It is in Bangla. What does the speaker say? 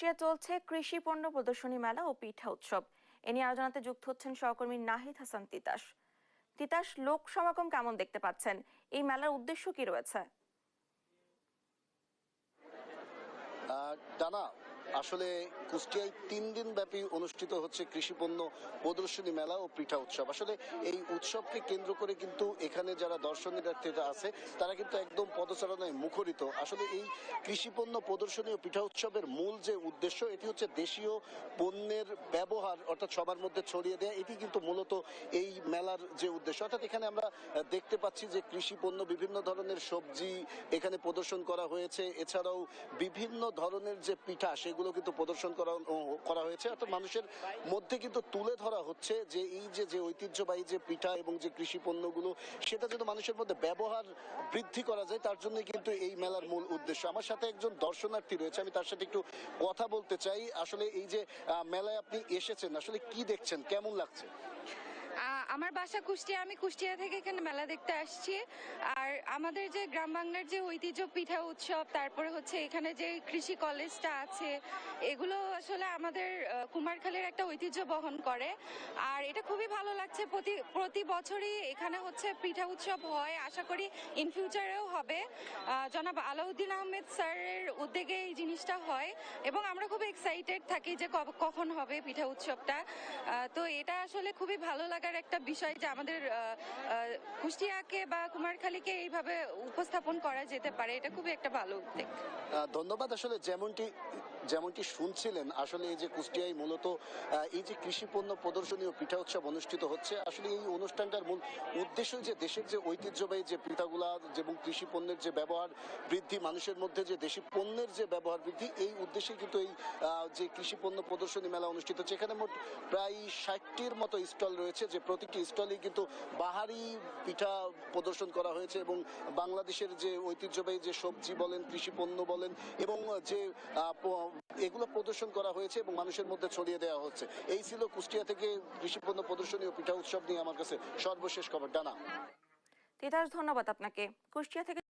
কুষ্টিয়া চলছে কৃষি পণ্য প্রদর্শনী মেলা ও পিঠা উৎসব। এ নিয়ে আলোচনাতে যুক্ত হচ্ছেন সহকর্মী নাহিদ হাসান তিতাস। তিতাস, লোক সমাগম কেমন দেখতে পাচ্ছেন? এই মেলার উদ্দেশ্য কি রয়েছে? ডানা, আসলে কুষ্টিয়ায় 3 দিন ব্যাপী অনুষ্ঠিত হচ্ছে কৃষি পণ্য প্রদর্শনী মেলা ও পিঠা উৎসব। আসলে এই উৎসবকে কেন্দ্র করে কিন্তু এখানে যারা দর্শনার্থীরা আছে তারা কিন্তু একদম পদচারণায় মুখরিত। আসলে এই কৃষি পণ্য প্রদর্শনী ও পিঠা উৎসবের মূল যে উদ্দেশ্য, এটি হচ্ছে দেশীয় পণ্যের ব্যবহার অর্থাৎ সবার মধ্যে ছড়িয়ে দেওয়া। এটি কিন্তু মূলত এই মেলার যে উদ্দেশ্য। অর্থাৎ এখানে আমরা দেখতে পাচ্ছি যে কৃষি পণ্য, বিভিন্ন ধরনের সবজি এখানে প্রদর্শন করা হয়েছে। এছাড়াও বিভিন্ন ধরনের যে পিঠা সেগুলো কিন্তু প্রদর্শন করা হয়েছে। অর্থাৎ মানুষের মধ্যে কিন্তু তুলে ধরা হচ্ছে যে এই যে ঐতিহ্যবাহী যে পিঠা এবং যে কৃষি পণ্যগুলো, সেটা যেন মানুষের মধ্যে ব্যবহার বৃদ্ধি করা যায়, তার জন্য কিন্তু এই মেলার মূল উদ্দেশ্য। আমার সাথে একজন দর্শনার্থী রয়েছে, আমি তার সাথে একটু কথা বলতে চাই। আসলে এই যে মেলায় আপনি এসেছেন, আসলে কি দেখছেন, কেমন লাগছে? আমার বাসা কুষ্টিয়া, আমি কুষ্টিয়া থেকে এখানে মেলা দেখতে আসছি। আর আমাদের যে গ্রাম বাংলার যে ঐতিহ্য পিঠা উৎসব, তারপরে হচ্ছে এখানে যে কৃষি কলেজটা আছে, এগুলো আসলে আমাদের কুমারখালীর একটা ঐতিহ্য বহন করে। আর এটা খুবই ভালো লাগছে। প্রতি বছরই এখানে হচ্ছে পিঠা উৎসব হয়, আশা করি ইন ফিউচারেও হবে। জনাব আলাউদ্দিন আহমেদ স্যারের উদ্যোগে এই জিনিসটা হয় এবং আমরা খুব এক্সাইটেড থাকি যে কখন হবে পিঠা উৎসবটা। তো এটা আসলে খুবই ভালো লাগার একটা বিষয় যে আমাদের কুষ্টিয়াকে বা কুমারখালীকে এইভাবে উপস্থাপন করা যেতে পারে। এটা খুবই একটা ভালো উদ্যোগ। ধন্যবাদ। আসলে যেমনটি শুনছিলেন, আসলে এই যে কুষ্টিয়ায় মূলত এই যে কৃষি পণ্য প্রদর্শনী ও পিঠা উৎসব অনুষ্ঠিত হচ্ছে, আসলে এই অনুষ্ঠানটার মূল উদ্দেশ্য যে দেশের যে ঐতিহ্যবাহী যে পিঠাগুলা এবং কৃষি পণ্যের যে ব্যবহার বৃদ্ধি, মানুষের মধ্যে যে দেশি পণ্যের যে ব্যবহার বৃদ্ধি, এই উদ্দেশ্যে কিন্তু এই যে কৃষি পণ্য প্রদর্শনী মেলা অনুষ্ঠিত হচ্ছে। এখানে মোট প্রায় 60টির মতো স্টল রয়েছে, যে প্রতিটি স্টলেই কিন্তু বাহারি পিঠা প্রদর্শন করা হয়েছে এবং বাংলাদেশের যে ঐতিহ্যবাহী যে সবজি বলেন, কৃষি পণ্য বলেন, এবং যে এগুলো প্রদর্শন করা হয়েছে এবং মানুষের মধ্যে ছড়িয়ে দেওয়া হচ্ছে। এই ছিল কুষ্টিয়া থেকে কৃষি পণ্য প্রদর্শনী ও পিঠা উৎসব নিয়ে আমার কাছে সর্বশেষ খবর। ডানা। তিতাস, ধন্যবাদ আপনাকে। কুষ্টিয়া থেকে